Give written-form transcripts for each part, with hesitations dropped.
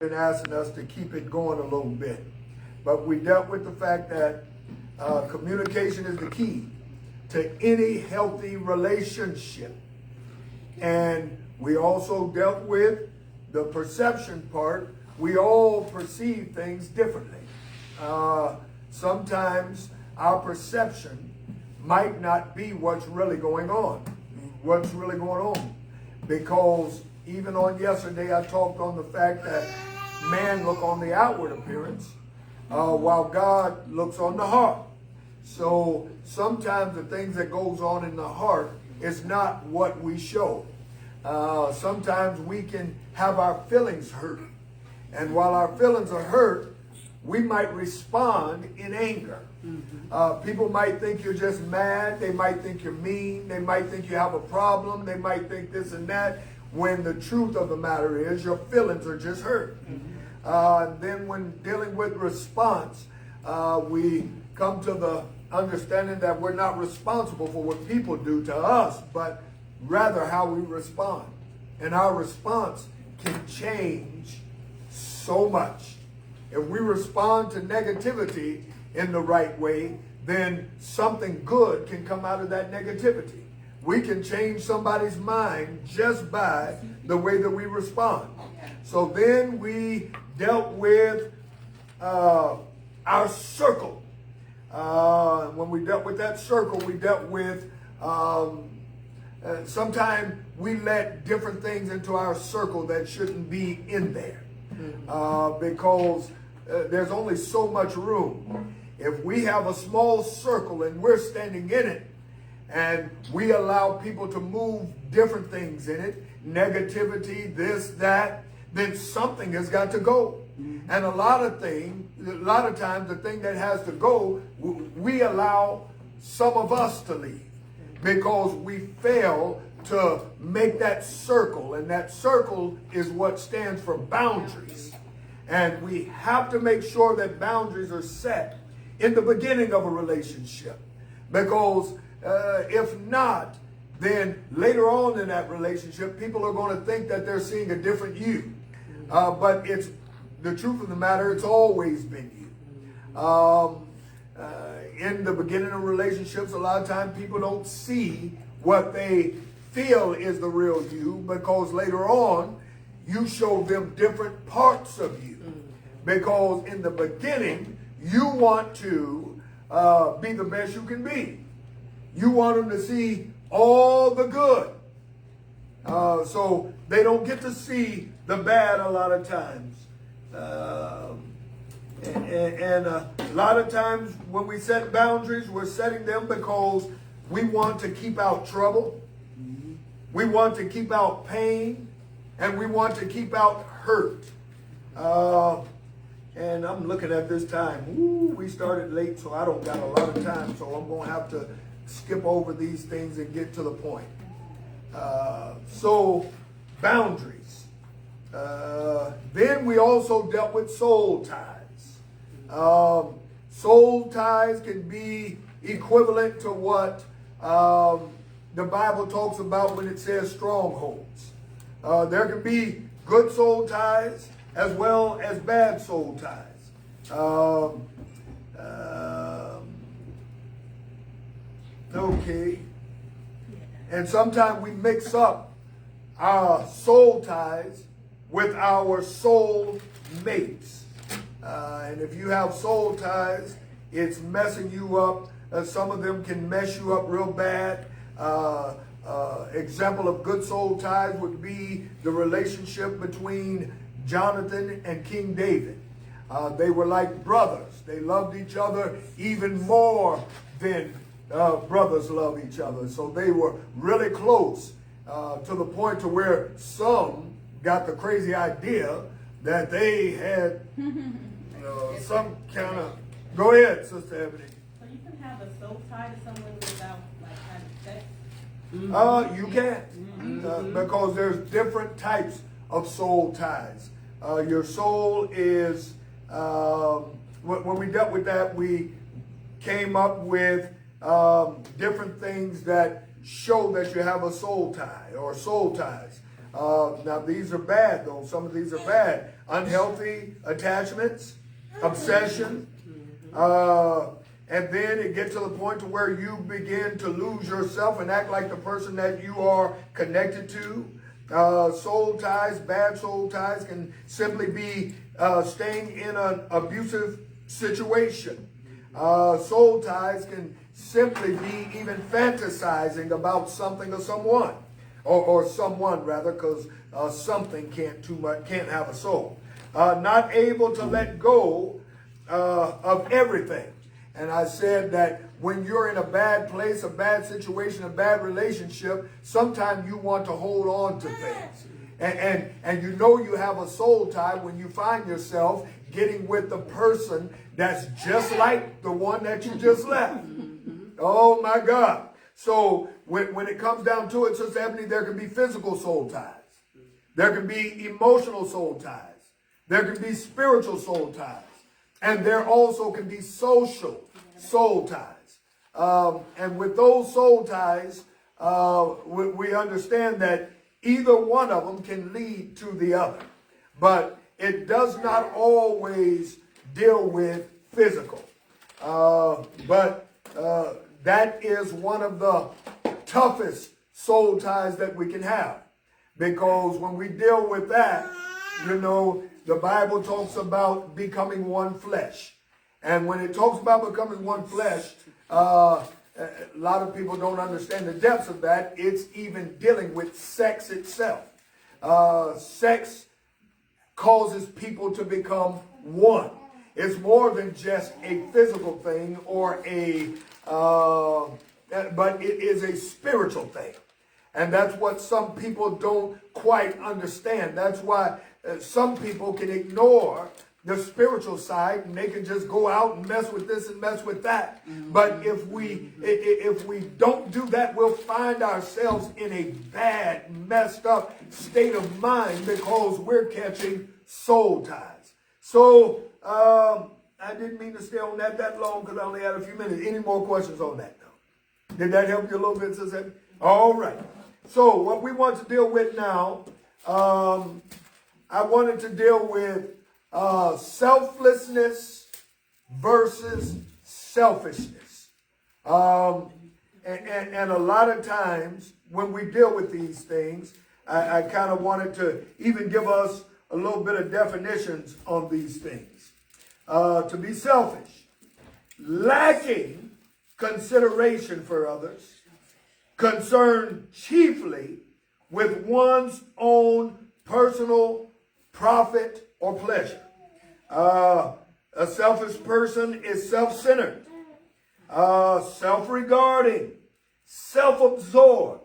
been asking us to keep it going a little bit. But we dealt with the fact that communication is the key to any healthy relationship. And we also dealt with the perception part. We all perceive things differently. Sometimes our perception might not be what's really going on. Because even on yesterday, I talked on the fact that man look on the outward appearance, while God looks on the heart. So sometimes the things that goes on in the heart is not what we show. Sometimes we can have our feelings hurt. And while our feelings are hurt, we might respond in anger. People might think you're just mad. They might think you're mean. They might think you have a problem. They might think this and that. When the truth of the matter is your feelings are just hurt. Then when dealing with response, we come to the understanding that we're not responsible for what people do to us, but rather how we respond. And our response can change so much. If we respond to negativity in the right way, then something good can come out of that negativity. We can change somebody's mind just by the way that we respond. So then we dealt with our circle. When we dealt with that circle, we dealt with sometimes we let different things into our circle that shouldn't be in there. Because there's only so much room. If we have a small circle and we're standing in it, and we allow people to move different things in it, negativity, this, that, then something has got to go. And a lot of times, the thing that has to go, we allow some of us to leave because we fail to make that circle. And that circle is what stands for boundaries. And we have to make sure that boundaries are set in the beginning of a relationship. Because if not, then later on in that relationship, people are going to think that they're seeing a different you. But it's the truth of the matter, it's always been you. In the beginning of relationships, a lot of times people don't see what they feel is the real you, because later on, you show them different parts of you. Because in the beginning, you want to be the best you can be. You want them to see all the good. So they don't get to see the bad a lot of times. And a lot of times when we set boundaries, we're setting them because we want to keep out trouble. We want to keep out pain. And we want to keep out hurt. And I'm looking at this time. Ooh, we started late, so I don't got a lot of time. So I'm going to have to skip over these things and get to the point. So boundaries. Then we also dealt with soul ties. Soul ties can be equivalent to what the Bible talks about when it says strongholds. There can be good soul ties as well as bad soul ties. Okay. And sometimes we mix up our soul ties with our soul mates. And if you have soul ties, it's messing you up. Some of them can mess you up real bad. Example of good soul ties would be the relationship between Jonathan and King David. They were like brothers. They loved each other even more than brothers love each other. So they were really close to the point to where some got the crazy idea that they had some kind of... Go ahead, Sister Ebony. So you can have a soul tie to someone without like having sex? You can. Because there's different types of soul ties. Your soul is... when we dealt with that, we came up with different things that show that you have a soul tie or soul ties. Now, these are bad, though. Some of these are bad. unhealthy attachments, obsession, and then it gets to the point to where you begin to lose yourself and act like the person that you are connected to. Soul ties, bad soul ties can simply be staying in an abusive situation. Soul ties can simply be even fantasizing about something or someone, or someone rather, because something can't have a soul. Not able to let go of everything. And I said that when you're in a bad place, a bad situation, a bad relationship, sometimes you want to hold on to things. And you know you have a soul tie when you find yourself getting with the person that's just like the one that you just left. Oh my God. So when it comes down to it, Sister Ebony, there can be physical soul ties. There can be emotional soul ties. There can be spiritual soul ties. And there also can be social soul ties. And with those soul ties, we understand that either one of them can lead to the other. But it does not always deal with physical. But that is one of the toughest soul ties that we can have. Because when we deal with that, you know, the Bible talks about becoming one flesh. And when it talks about becoming one flesh, a lot of people don't understand the depths of that. It's even dealing with sex itself. Sex causes people to become one. It's more than just a physical thing or but it is a spiritual thing. And that's what some people don't quite understand. That's why some people can ignore the spiritual side and they can just go out and mess with this and mess with that. But if we don't do that, we'll find ourselves in a bad, messed up state of mind because we're catching soul ties. So I didn't mean to stay on that long because I only had a few minutes. Any more questions on that though? Did that help you a little bit, Sister? All right. So what we want to deal with now, I wanted to deal with selflessness versus selfishness. And a lot of times when we deal with these things, I kind of wanted to even give us a little bit of definitions on these things. To be selfish, lacking consideration for others, concerned chiefly with one's own personal profit or pleasure. A selfish person is self-centered, self-regarding, self-absorbed,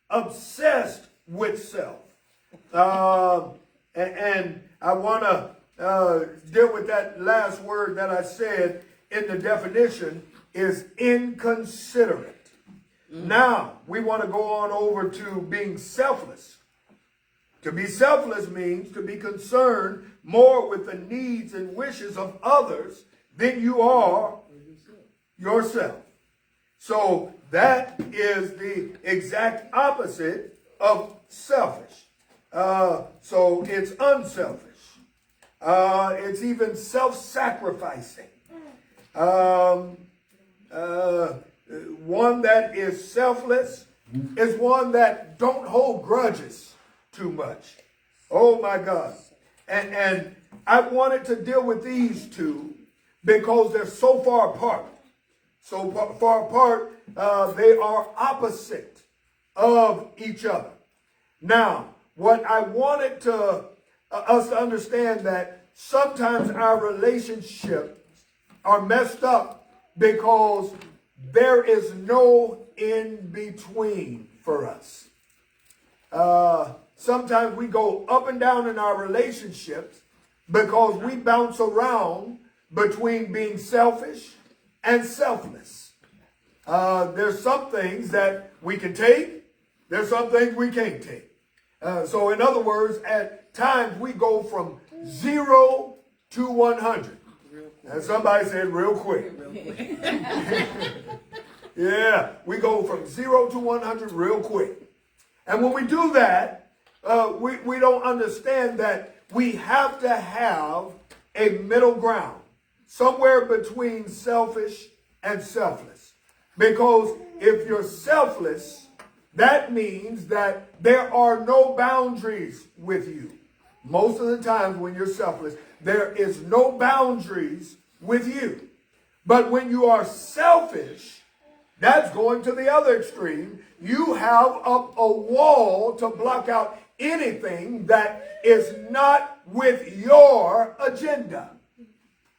obsessed with self. And I want to deal with that last word that I said in the definition is inconsiderate. Now, we want to go on over to being selfless. To be selfless means to be concerned more with the needs and wishes of others than you are yourself. So that is the exact opposite of selfish. So it's unselfish. It's even self-sacrificing. One that is selfless is one that don't hold grudges too much. Oh my God. And I wanted to deal with these two because they're so far apart. So far apart, they are opposite of each other. Now, what I wanted us to understand that sometimes our relationships are messed up because there is no in between for us. Sometimes we go up and down in our relationships because we bounce around between being selfish and selfless. There's some things that we can take. There's some things we can't take. So in other words, at times we go from 0 to 100. And somebody said real quick. Yeah, we go from 0 to 100 real quick. And when we do that, we don't understand that we have to have a middle ground, somewhere between selfish and selfless. Because if you're selfless, that means that there are no boundaries with you. Most of the times when you're selfless, there is no boundaries with you. But when you are selfish, that's going to the other extreme. You have up a wall to block out anything that is not with your agenda.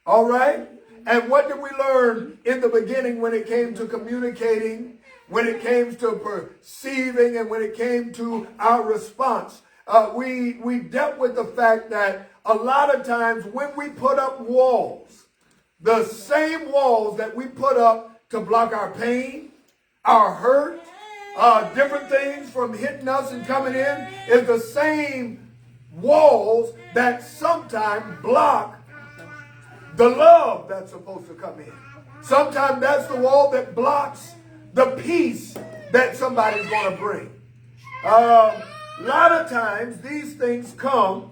All right? And what did we learn in the beginning when it came to communicating, when it came to perceiving, and when it came to our response? We dealt with the fact that a lot of times when we put up walls, the same walls that we put up to block our pain, our hurt, different things from hitting us and coming in, is the same walls that sometimes block the love that's supposed to come in. Sometimes that's the wall that blocks the peace that somebody's going to bring. A lot of times these things come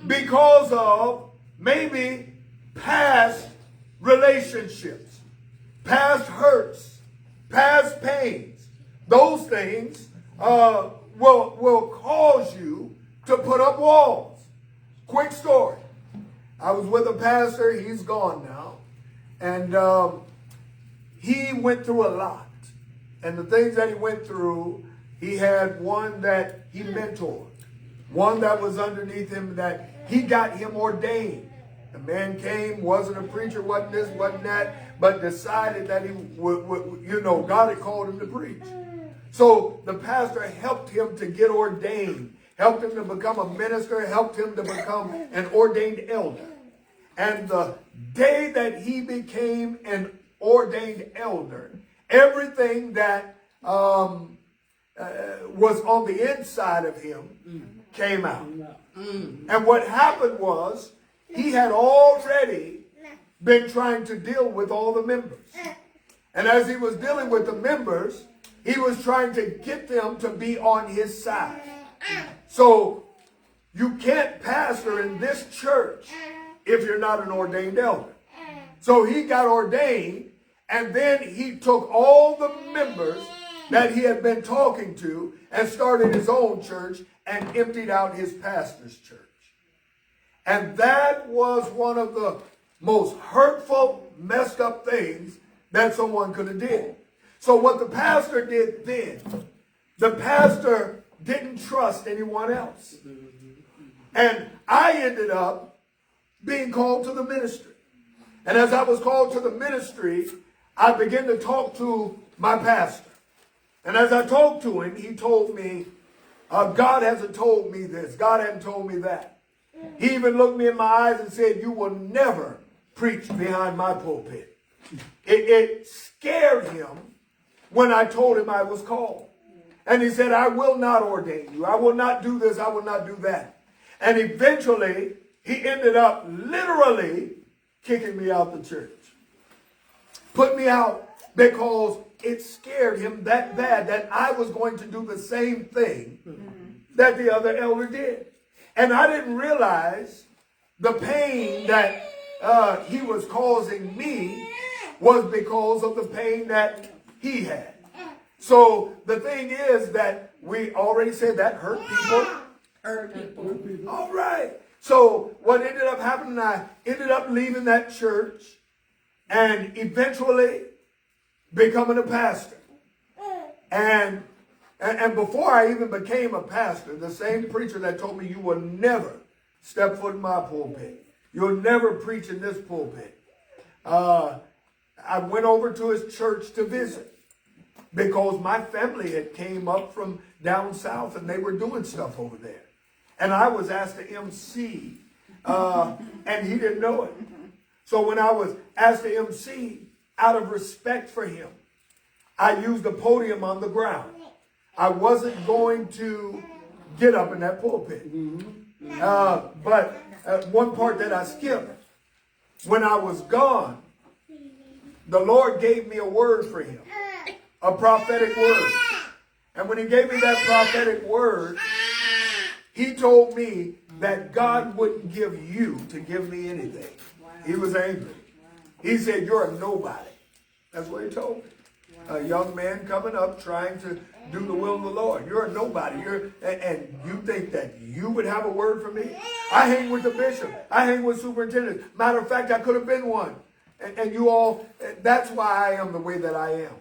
because of maybe past relationships, past hurts, past pains. Those things will cause you to put up walls. Quick story. I was with a pastor. He's gone now. And he went through a lot. And the things that he went through, he had one that he mentored. One that was underneath him that he got him ordained. The man came, wasn't a preacher, wasn't this, wasn't that, but decided that he would, God had called him to preach. So the pastor helped him to get ordained, helped him to become a minister, helped him to become an ordained elder. And the day that he became an ordained elder, everything that was on the inside of him came out. And what happened was, he had already been trying to deal with all the members. And as he was dealing with the members, he was trying to get them to be on his side. So you can't pastor in this church if you're not an ordained elder. So he got ordained, and then he took all the members that he had been talking to and started his own church and emptied out his pastor's church. And that was one of the most hurtful, messed up things that someone could have did. So what the pastor did then, the pastor didn't trust anyone else. And I ended up being called to the ministry. And as I was called to the ministry, I began to talk to my pastor. And as I talked to him, he told me, God hasn't told me this. God hasn't told me that. He even looked me in my eyes and said, you will never preach behind my pulpit. It scared him when I told him I was called. And he said, I will not ordain you. I will not do this. I will not do that. And eventually, he ended up literally kicking me out the church. Put me out because it scared him that bad that I was going to do the same thing that the other elder did. And I didn't realize the pain that he was causing me was because of the pain that he had. So the thing is that we already said that hurt people. Hurt people. All right. So what ended up happening, I ended up leaving that church and eventually becoming a pastor. And before I even became a pastor, the same preacher that told me you will never step foot in my pulpit, you'll never preach in this pulpit, I went over to his church to visit because my family had came up from down south and they were doing stuff over there. And I was asked to MC, and he didn't know it. So when I was asked to MC, out of respect for him, I used the podium on the ground. I wasn't going to get up in that pulpit. But one part that I skipped, when I was gone, the Lord gave me a word for him, a prophetic word. And when he gave me that prophetic word, he told me that God wouldn't give you to give me anything. Wow. He was angry. He said, you're a nobody. That's what he told me. A young man coming up trying to do the will of the Lord. You're a nobody. And you think that you would have a word for me? I hang with the bishop. I hang with superintendents. Matter of fact, I could have been one. And you all, that's why I am the way that I am.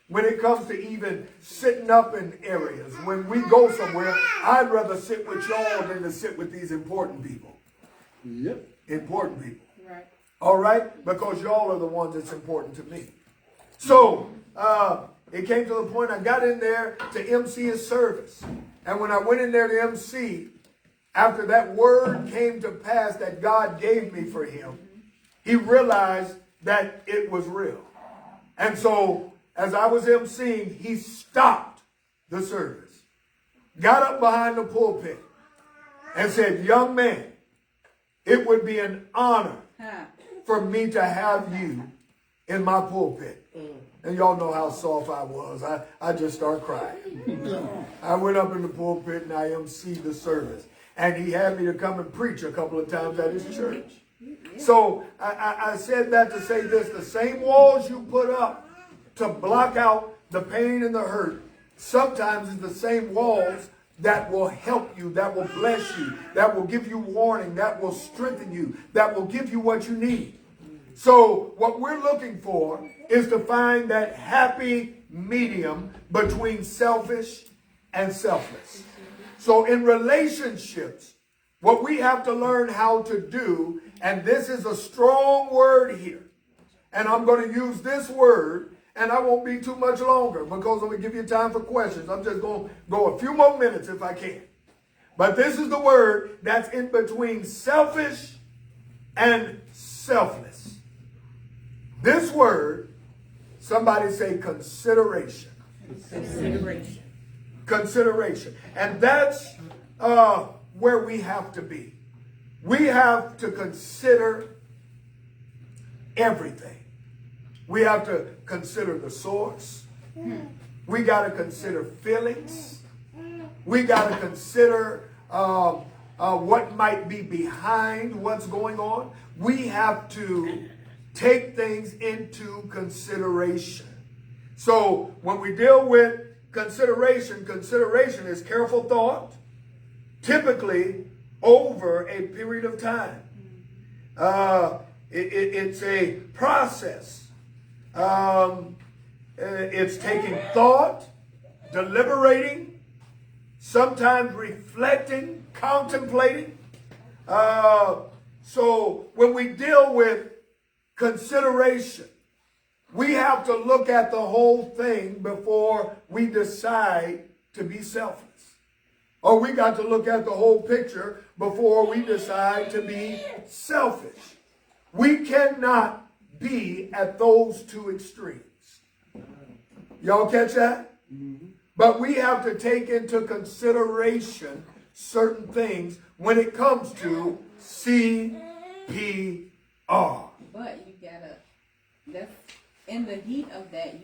When it comes to even sitting up in areas, when we go somewhere, I'd rather sit with y'all than to sit with these important people. Yep. Important people. Right. All right? Because y'all are the ones that's important to me. So, it came to the point I got in there to MC his service. And when I went in there to MC, after that word came to pass that God gave me for him, he realized that it was real. And so, as I was MCing, he stopped the service, got up behind the pulpit, and said, young man, it would be an honor for me to have you in my pulpit. And y'all know how soft I was. I just started crying. I went up in the pulpit and I emceed the service. And he had me to come and preach a couple of times at his church. So I said that to say this. The same walls you put up to block out the pain and the hurt, sometimes it's the same walls that will help you, that will bless you, that will give you warning, that will strengthen you, that will give you what you need. So what we're looking for is to find that happy medium between selfish and selfless. So in relationships, what we have to learn how to do, and this is a strong word here, and I'm going to use this word, and I won't be too much longer because I'm going to give you time for questions. I'm just going to go a few more minutes if I can. But this is the word that's in between selfish and selfless. This word, somebody say consideration. Consideration. Consideration. And that's where we have to be. We have to consider everything. We have to consider the source. We got to consider feelings. We got to consider what might be behind what's going on. We have to take things into consideration. So when we deal with consideration, consideration is careful thought, typically over a period of time. It's a process. It's taking thought, deliberating, sometimes reflecting, contemplating. So when we deal with consideration, we have to look at the whole thing before we decide to be selfless. Or we got to look at the whole picture before we decide to be selfish. We cannot be at those two extremes. Y'all catch that? Mm-hmm. But we have to take into consideration certain things when it comes to CPR. But you gotta, that's in the heat of that,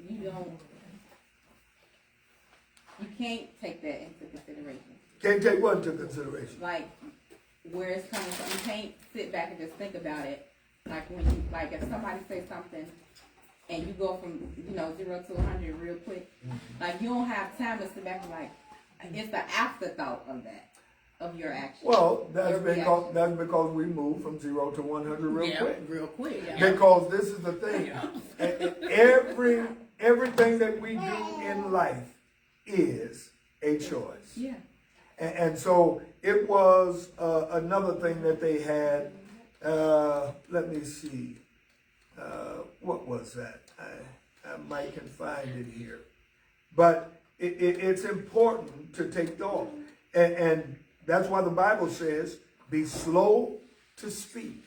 you can't take that into consideration. Can't take what into consideration? Like where it's coming from. You can't sit back and just think about it. Like when you, like if somebody says something and you go from 0 to 100 real quick, like you don't have time to sit back and like it's the afterthought of that, of your action. Well, that's because we move from 0 to 100 real quick. Yeah. Because this is the thing. Everything that we do in life is a choice. Yeah. And so it was another thing that they had. Let me see. What was that? I might can find it here. But it's important to take thought. And that's why the Bible says, be slow to speak,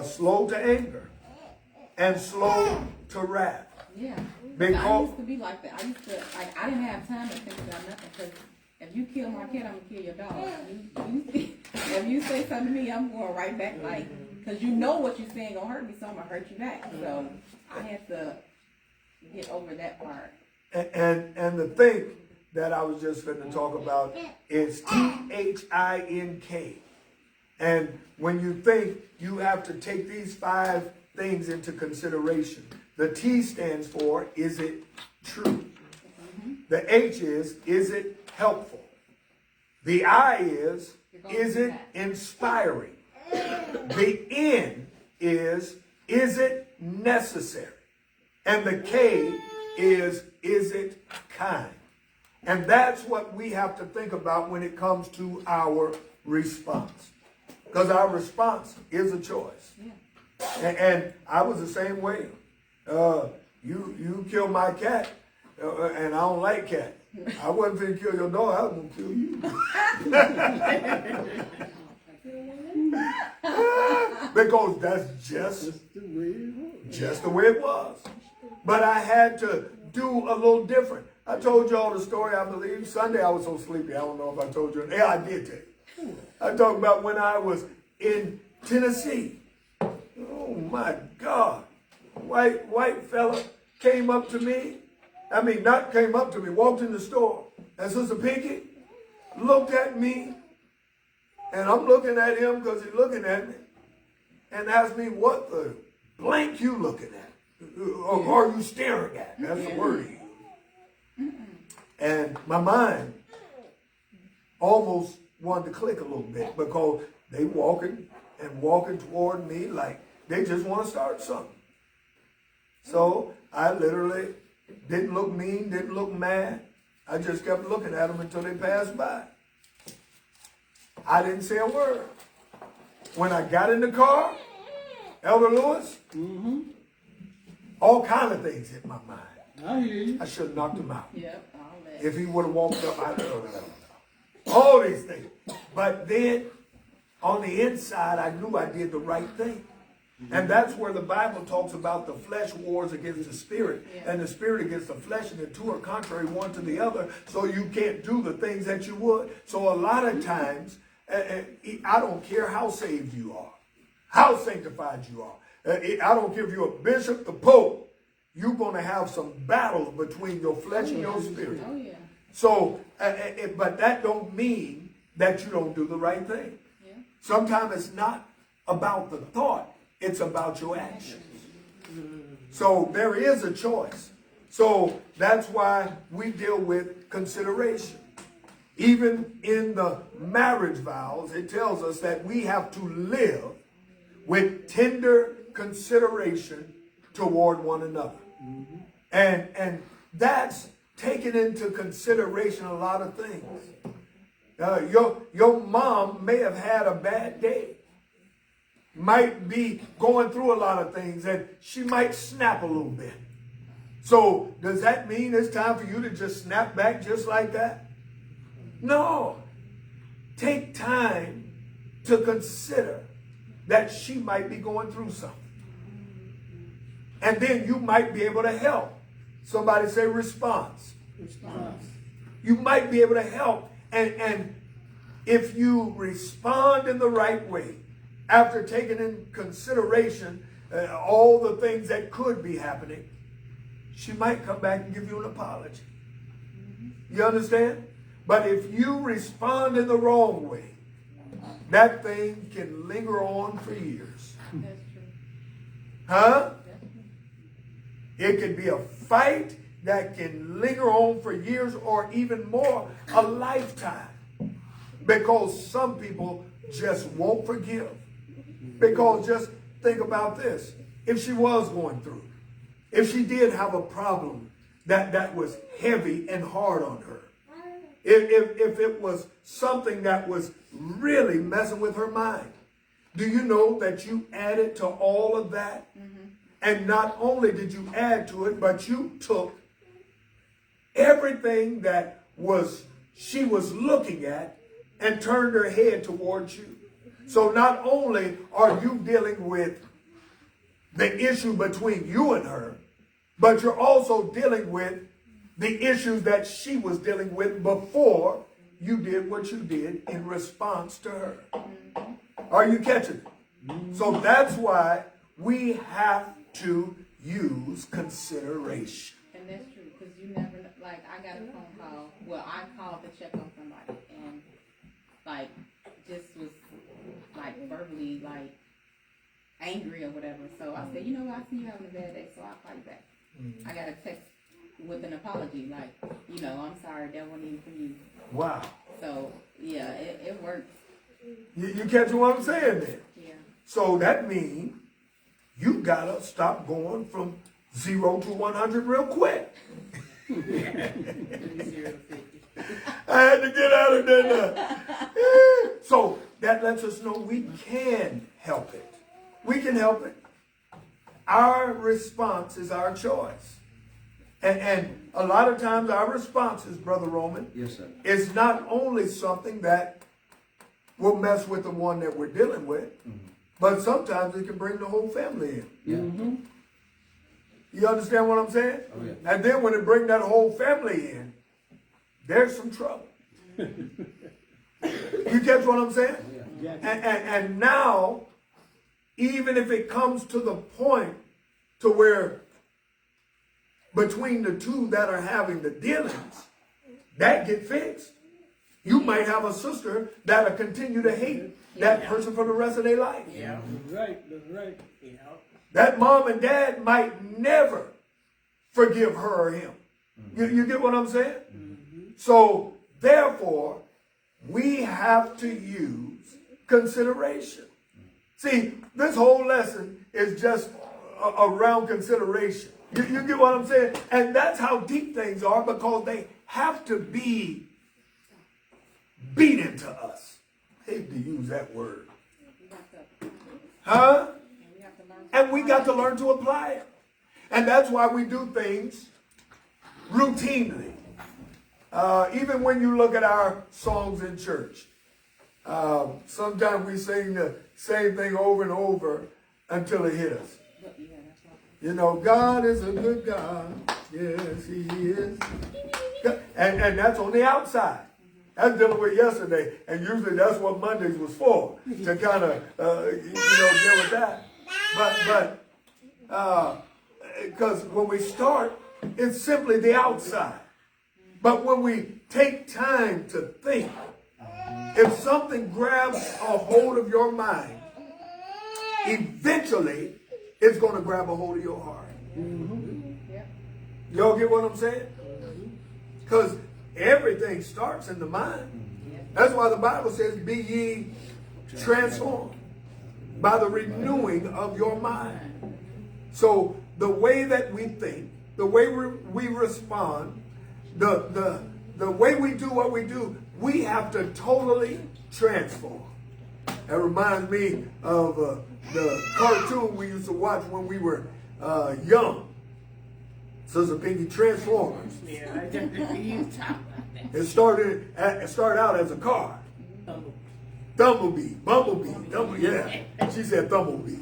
slow to anger, and slow to wrath. Yeah. Because I used to be like that. I didn't have time to think about nothing because if you kill my cat, I'm going to kill your dog. If you say something to me, I'm going right back because you know what you're saying going to hurt me, so I'm going to hurt you back. So I had to get over that part. And the thing, that I was just going to talk about is THINK. And when you think, you have to take these 5 things into consideration. The T stands for, is it true? The H is it helpful? The I is it inspiring? The N is it necessary? And the K is it kind? And that's what we have to think about when it comes to our response. Because our response is a choice. Yeah. And I was the same way. You killed my cat, and I don't like cat. I wasn't going to kill your dog, I was going to kill you. Because that's just the way it was. But I had to do a little different. I told y'all the story, I believe. Sunday I was so sleepy, I don't know if I told you. Yeah, I did tell you. I talked about when I was in Tennessee. Oh my God. White fella came up to me. I mean, not came up to me, walked in the store. And Sister Pinky looked at me. And I'm looking at him because he's looking at me. And asked me, what the blank you looking at? Or are you staring at? That's the word he used. And my mind almost wanted to click a little bit because they walking toward me like they just want to start something. So I literally didn't look mean, didn't look mad. I just kept looking at them until they passed by. I didn't say a word. When I got in the car, Elder Lewis, all kind of things hit my mind. I hear you. I should have knocked him out. Yep, all that. If he would have walked up, I'd have all these things. But then, on the inside, I knew I did the right thing. And that's where the Bible talks about the flesh wars against the spirit, and the spirit against the flesh, and the two are contrary one to the other, so you can't do the things that you would. So a lot of times, I don't care how saved you are, how sanctified you are. I don't care if you're a bishop, the pope, you're going to have some battles between your flesh and your spirit. Oh, yeah. So, but that don't mean that you don't do the right thing. Yeah. Sometimes it's not about the thought, it's about your actions. So there is a choice. So that's why we deal with consideration. Even in the marriage vows, it tells us that we have to live with tender consideration toward one another. And that's taking into consideration a lot of things. Your mom may have had a bad day. Might be going through a lot of things, and she might snap a little bit. So does that mean it's time for you to just snap back just like that? No. Take time to consider that she might be going through something. And then you might be able to help. Somebody say response. Response. You might be able to help. And if you respond in the right way, after taking in consideration all the things that could be happening, she might come back and give you an apology. You understand? But if you respond in the wrong way, that thing can linger on for years. That's true. Huh? It could be a fight that can linger on for years or even more, a lifetime. Because some people just won't forgive. Because just think about this. If she was going through, if she did have a problem that was heavy and hard on her, if it was something that was really messing with her mind, do you know that you added to all of that? And not only did you add to it, but you took everything that she was looking at and turned her head towards you. So not only are you dealing with the issue between you and her, but you're also dealing with the issues that she was dealing with before you did what you did in response to her. Are you catching it? So that's why we have to use consideration. And that's true, because you never, like, like I got a phone call. Well, I called to check on somebody, and like just was like verbally like angry or whatever. So I said, you know what, I see you having a bad day, so I'll call you back. I got a text with an apology, like, you know, I'm sorry, that wasn't even for you. Wow. So yeah, it works. You catch what I'm saying then? Yeah. So that means you gotta stop going from 0 to 100 real quick. I had to get out of there. So that lets us know we can help it. We can help it. Our response is our choice. And a lot of times our responses, Brother Roman, Yes, sir. is not only something that will mess with the one that we're dealing with, but sometimes it can bring the whole family in. Yeah. You understand what I'm saying? Oh, yeah. And then when it bring that whole family in, there's some trouble. You catch what I'm saying? Yeah. And now, even if it comes to the point to where between the two that are having the dealings, that get fixed. You might have a sister that'll continue to hate that person for the rest of their life. Yeah, that's right. Yeah. That mom and dad might never forgive her or him. You get what I'm saying? So, therefore, we have to use consideration. See, this whole lesson is just around consideration. You get what I'm saying? And that's how deep things are, because they have to be beat into us. I hate to use that word. Huh? And we got to learn to apply it. And that's why we do things routinely. Even when you look at our songs in church, sometimes we sing the same thing over and over until it hits us. You know, God is a good God. Yes, He is. And that's on the outside. That's dealing with yesterday. And usually that's what Mondays was for, to kind of, deal with that. But because when we start, it's simply the outside. But when we take time to think, if something grabs a hold of your mind, eventually it's going to grab a hold of your heart. Y'all get what I'm saying? Because everything starts in the mind. That's why the Bible says, be ye transformed by the renewing of your mind. So the way that we think, the way we respond, the way we do what we do, we have to totally transform. That reminds me of the cartoon we used to watch when we were young. Sister Pinky, Transformers. Yeah, I just you talk about that. It started out as a car. Bumblebee. Yeah. She said Bumblebee.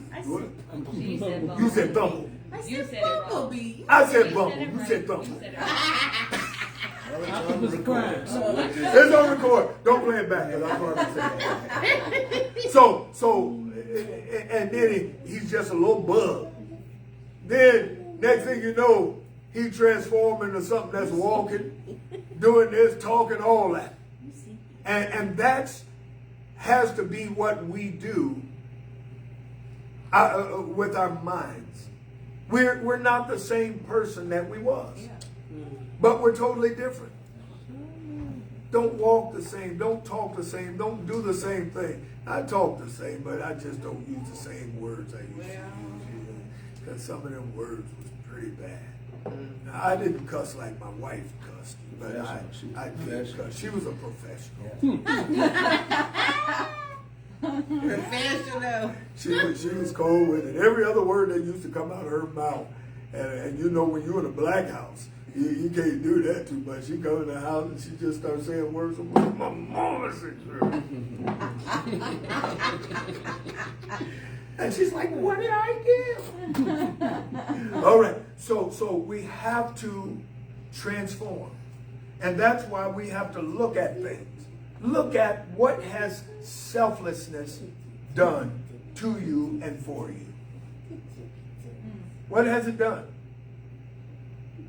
She said Bumble. You said Bumble. You said it wrong. I said Bumble. You said Bumble. Optimus Prime. It's on record. Don't play it back, because I probably said it. So, and then he's just a little bug. Then, next thing you know, he transformed into something that's walking, doing this, talking, all that. And that's has to be what we do with our minds. We're not the same person that we was. But we're totally different. Don't walk the same. Don't talk the same. Don't do the same thing. I talk the same, but I just don't use the same words I used to use. Because some of them words was pretty bad. Now, I didn't cuss like my wife cussed, but I did cuss. She was a professional. Professional. She was cold with it. Every other word that used to come out of her mouth. And you know, when you're in a black house, you can't do that too much. She go in the house and she just starts saying words from my mama said. And she's like, what did I give? All right. So we have to transform. And that's why we have to look at things. Look at what has selflessness done to you and for you. What has it done?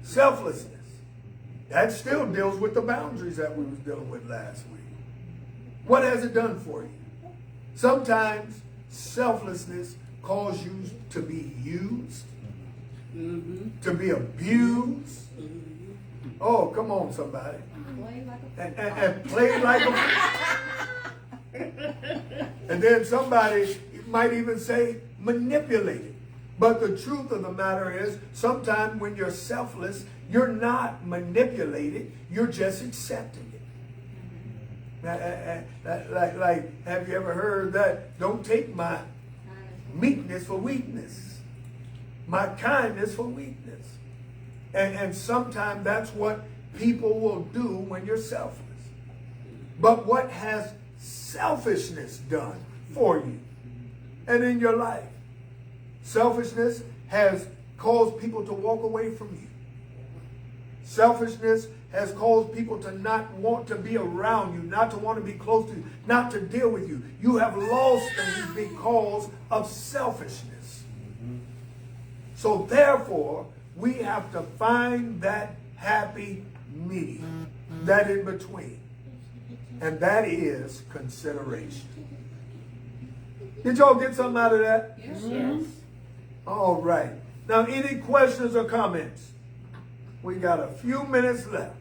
Selflessness. That still deals with the boundaries that we was dealing with last week. What has it done for you? Sometimes selflessness causes you to be used, to be abused. Oh, come on, somebody. Play like a And play like a and then somebody might even say manipulated. But the truth of the matter is, sometimes when you're selfless, you're not manipulated, you're just accepting it. Like, have you ever heard that? Don't take my meekness for weakness, my kindness for weakness. And sometimes that's what people will do when you're selfless. But what has selfishness done for you and in your life? Selfishness has caused people to walk away from you. Selfishness has caused people to not want to be around you, not to want to be close to you, not to deal with you. You have lost things because of selfishness. So therefore, we have to find that happy medium, that in between. And that is consideration. Did y'all get something out of that? Yes. All right. Now, any questions or comments? We got a few minutes left.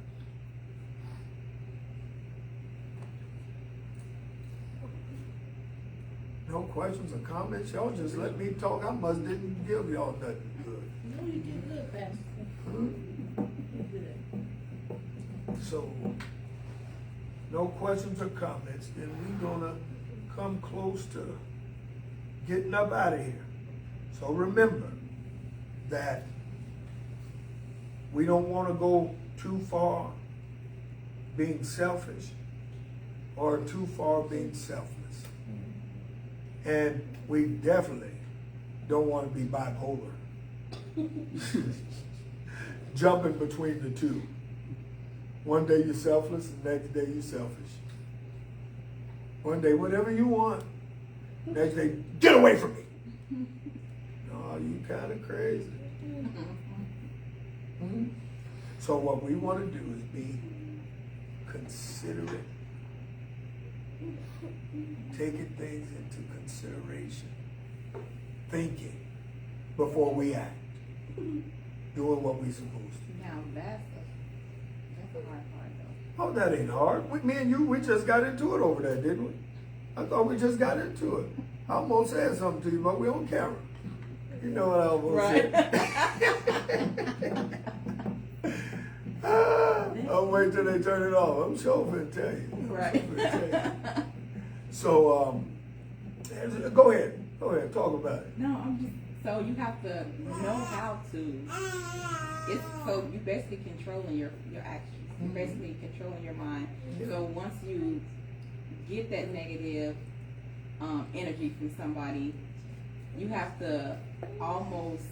No questions or comments? Y'all just let me talk. I must didn't give y'all nothing good. No, you did good, Pastor. You did good. So, no questions or comments. Then we're gonna come close to getting up out of here. So remember that we don't want to go too far being selfish or too far being selfless. And we definitely don't want to be bipolar. Jumping between the two. One day you're selfless, the next day you're selfish. One day, whatever you want. Next day, get away from me. Oh, you kind of crazy. So what we want to do is be considerate, taking things into consideration, thinking before we act, doing what we're supposed to. Now that's a hard part though. Oh, that ain't hard. Me and you, we just got into it over there, didn't we? I thought we just got into it. I almost said something to you, but we on camera. You know what I almost said. I'll wait till they turn it off. I'm sure going to tell you. Right. So, go ahead. Go ahead. Talk about it. No, I'm just, so you have to know how to, so you basically controlling your actions. You're basically controlling your mind. So once you get that negative energy from somebody, you have to almost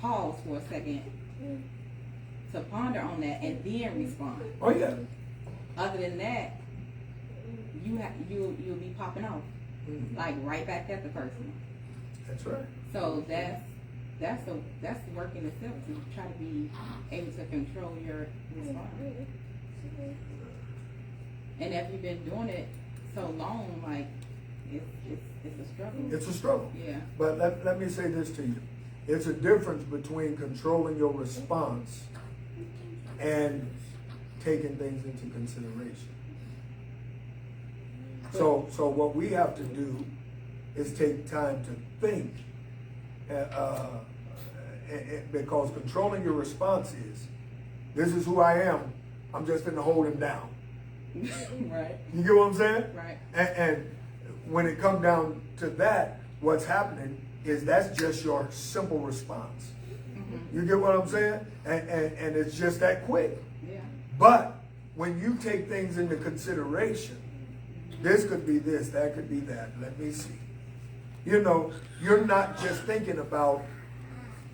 pause for a second to ponder on that and then respond. Oh yeah. Other than that, you'll be popping off, like right back at the person. That's right. So that's the work in itself, to try to be able to control your response. And if you've been doing it so long, like it's a struggle. It's a struggle. Yeah. But let me say this to you. It's a difference between controlling your response and taking things into consideration. So what we have to do is take time to think, because controlling your response is, this is who I am, I'm just going to hold him down. Right. You get what I'm saying? Right. And when it comes down to that, what's happening is that's just your simple response. You get what I'm saying? And it's just that quick. Yeah. But when you take things into consideration, this could be this, that could be that. Let me see. You know, you're not just thinking about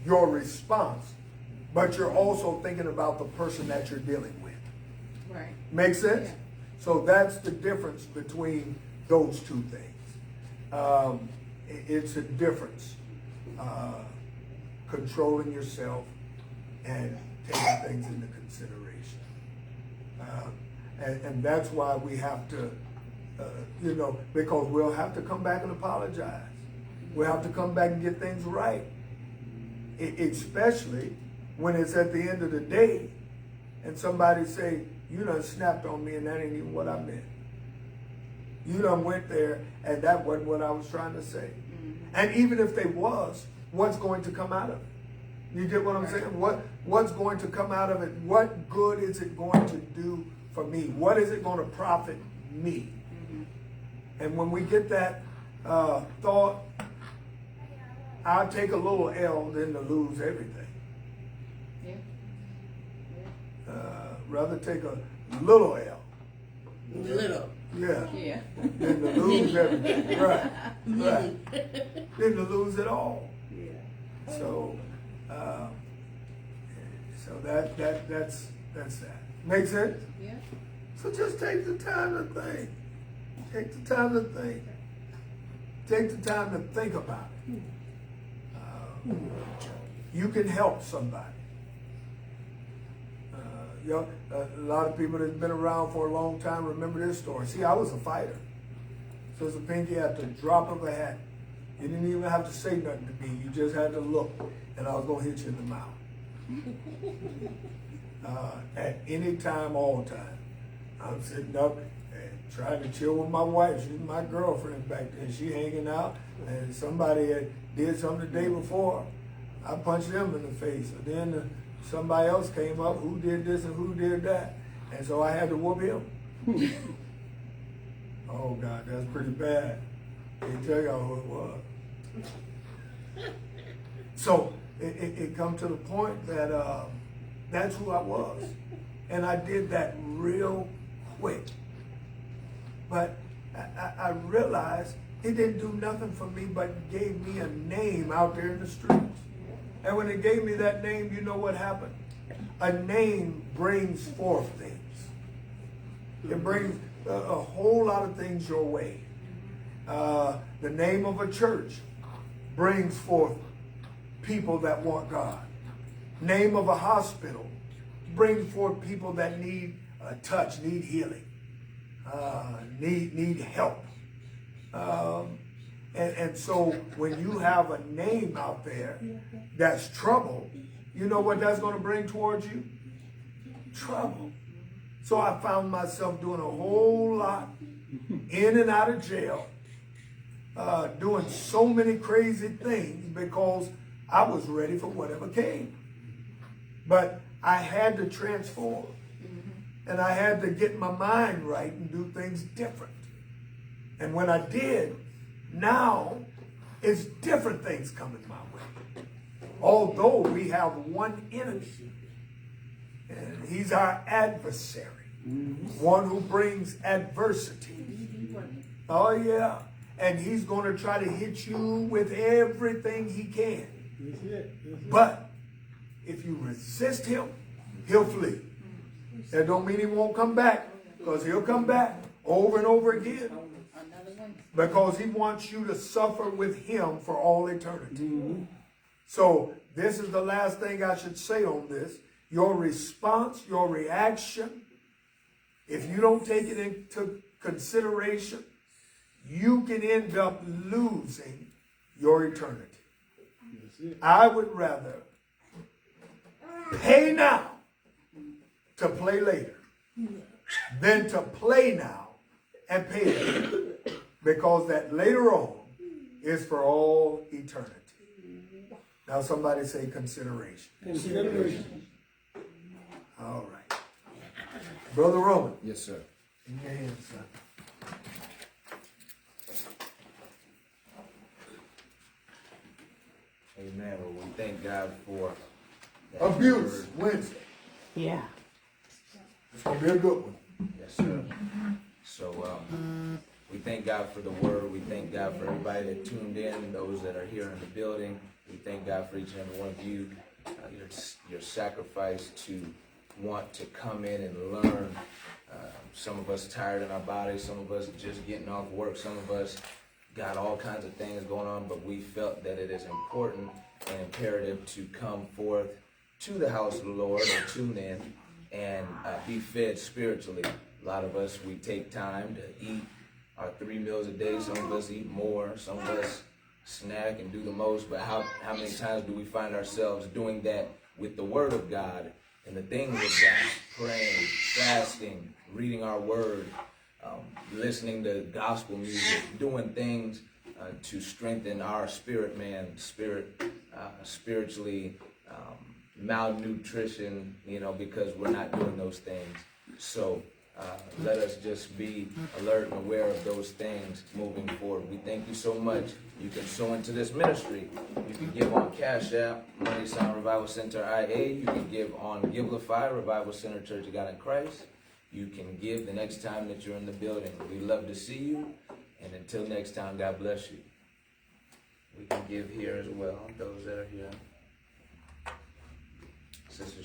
your response, but you're also thinking about the person that you're dealing with. Right. Make sense? Yeah. So that's the difference between those two things. It's a difference. Controlling yourself and taking things into consideration. consideration. And that's why we have to, because we'll have to come back and apologize. We'll have to come back and get things right. Especially when it's at the end of the day and somebody say, you done snapped on me and that ain't even what I meant. You done went there and that wasn't what I was trying to say. And even if they was, what's going to come out of it? You get what I'm saying? What's going to come out of it? What good is it going to do for me? What is it going to profit me? And when we get that thought, I'll take a little L than to lose everything. Rather take a little L. Little. Yeah. Than to lose everything. Right. Than to lose it all. Yeah. So, that's that. Make sense? Yeah. So just take the time to think. Take the time to think. Take the time to think about it. You can help somebody. A lot of people that's been around for a long time remember this story. See, I was a fighter. Sister Pinky, at the drop of a hat, you didn't even have to say nothing to me. You just had to look, and I was going to hit you in the mouth. At any time, all time. I'm sitting up and trying to chill with my wife. She's my girlfriend back then. She hanging out, and somebody had did something the day before. I punched them in the face. And then somebody else came up who did this and who did that. And so I had to whoop him. Oh, God, that's pretty bad. I can't tell y'all who it was. So it come to the point that that's who I was. And I did that real quick. But I realized it didn't do nothing for me but gave me a name out there in the streets. And when it gave me that name, you know what happened? A name brings forth things. It brings a whole lot of things your way. The name of a church brings forth people that want God. Name of a hospital brings forth people that need a touch, need healing, need help. And so when you have a name out there that's trouble, you know what that's going to bring towards you? Trouble. So I found myself doing a whole lot in and out of jail, doing so many crazy things because I was ready for whatever came. But I had to transform. And I had to get my mind right and do things different. And when I did, now it's different things coming my way. Although we have one enemy, and he's our adversary, one who brings adversity. Oh yeah, and he's going to try to hit you with everything he can. But if you resist him, he'll flee. That don't mean he won't come back, because he'll come back over and over again. Because he wants you to suffer with him for all eternity. So this is the last thing I should say on this. Your response, your reaction, if you don't take it into consideration, you can end up losing your eternity. I would rather pay now to play later than to play now and pay later. Because that later on is for all eternity. Now somebody say consideration. Consideration. All right. Brother Roman. Yes, sir. In your hands, son. Amen. Well, we thank God for that Abuse word. Wednesday. Yeah. It's going to be a good one. Yes, sir. So we thank God for the word. We thank God for everybody that tuned in, those that are here in the building. We thank God for each and every one of you, your sacrifice to want to come in and learn. Some of us tired in our bodies, some of us just getting off work, some of us got all kinds of things going on, but we felt that it is important and imperative to come forth to the house of the Lord and tune in and be fed spiritually. A lot of us, we take time to eat our 3 meals a day. Some of us eat more. Some of us snack and do the most. But how many times do we find ourselves doing that with the Word of God and the things of God? Praying, fasting, reading our Word, listening to gospel music, doing things to strengthen our spirit, man, spiritually, malnutrition, because we're not doing those things. So let us just be alert and aware of those things moving forward. We thank you so much. You can sow into this ministry. You can give on Cash App, Money Sign Revival Center IA. You can give on Givelify, Revival Center Church of God in Christ. You can give the next time that you're in the building. We love to see you. And until next time, God bless you. We can give here as well, those that are here. Sister